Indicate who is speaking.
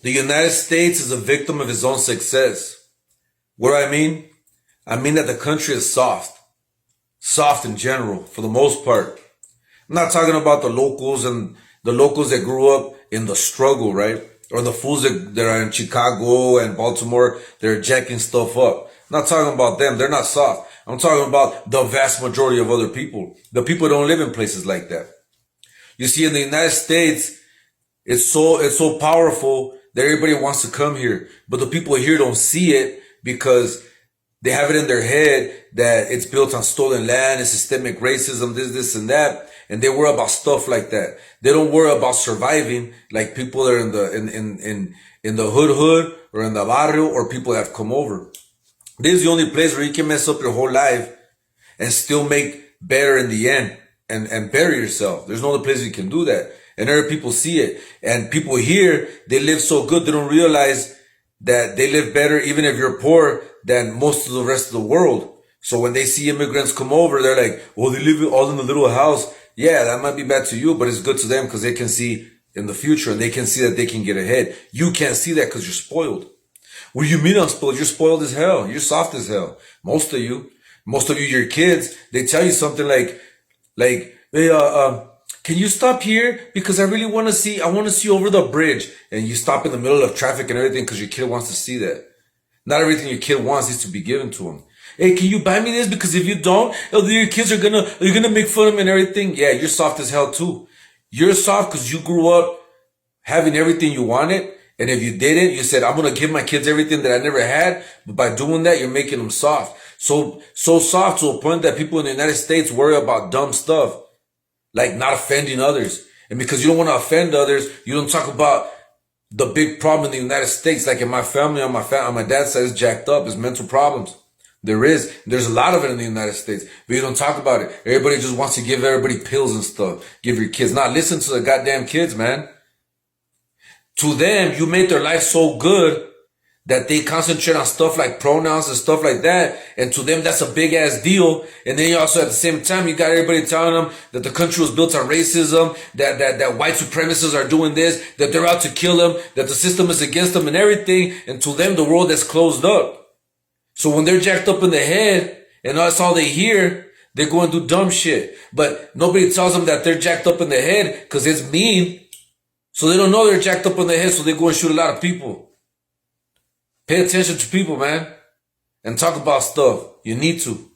Speaker 1: The United States is a victim of its own success. What do I mean? I mean that the country is soft. Soft in general, for the most part. I'm not talking about the locals and the locals that grew up in the struggle, right? Or the fools that are in Chicago and Baltimore, they're jacking stuff up. I'm not talking about them. They're not soft. I'm talking about the vast majority of other people. The people don't live in places like that. You see, in the United States, it's so powerful that everybody wants to come here. But the people here don't see it because they have it in their head that it's built on stolen land and systemic racism, this, and that. And they worry about stuff like that. They don't worry about surviving like people that are in the hood or in the barrio or people that have come over. This is the only place where you can mess up your whole life and still make better in the end and bury yourself. There's no other place you can do that. And other people see it. And people here, they live so good, they don't realize that they live better, even if you're poor, than most of the rest of the world. So when they see immigrants come over, they're like, well, they live all in a little house. Yeah, that might be bad to you, but it's good to them because they can see in the future and they can see that they can get ahead. You can't see that because you're spoiled. What do you mean I'm spoiled? You're spoiled as hell. You're soft as hell. Most of you, your kids, they tell you something like, hey, can you stop here? Because I really want to see over the bridge. And you stop in the middle of traffic and everything because your kid wants to see that. Not everything your kid wants is to be given to him. Hey, can you buy me this? Because if you don't, your kids you're gonna make fun of them and everything. Yeah, you're soft as hell too. You're soft because you grew up having everything you wanted. And if you didn't, you said, I'm going to give my kids everything that I never had. But by doing that, you're making them soft. So soft to a point that people in the United States worry about dumb stuff. Like not offending others. And because you don't want to offend others, you don't talk about the big problem in the United States. Like in my family, on my dad's side, is jacked up. It's mental problems. There's a lot of it in the United States, but you don't talk about it. Everybody just wants to give everybody pills and stuff. Give your kids. Not listen to the goddamn kids, man. To them, you made their life so good that they concentrate on stuff like pronouns and stuff like that. And to them, that's a big ass deal. And then you also, at the same time, you got everybody telling them that the country was built on racism, that white supremacists are doing this, that they're out to kill them, that the system is against them and everything. And to them, the world is closed up. So when they're jacked up in the head and that's all they hear, they go and do dumb shit. But nobody tells them that they're jacked up in the head because it's mean. So they don't know they're jacked up in the head, so they go and shoot a lot of people. Pay attention to people, man. And talk about stuff. You need to.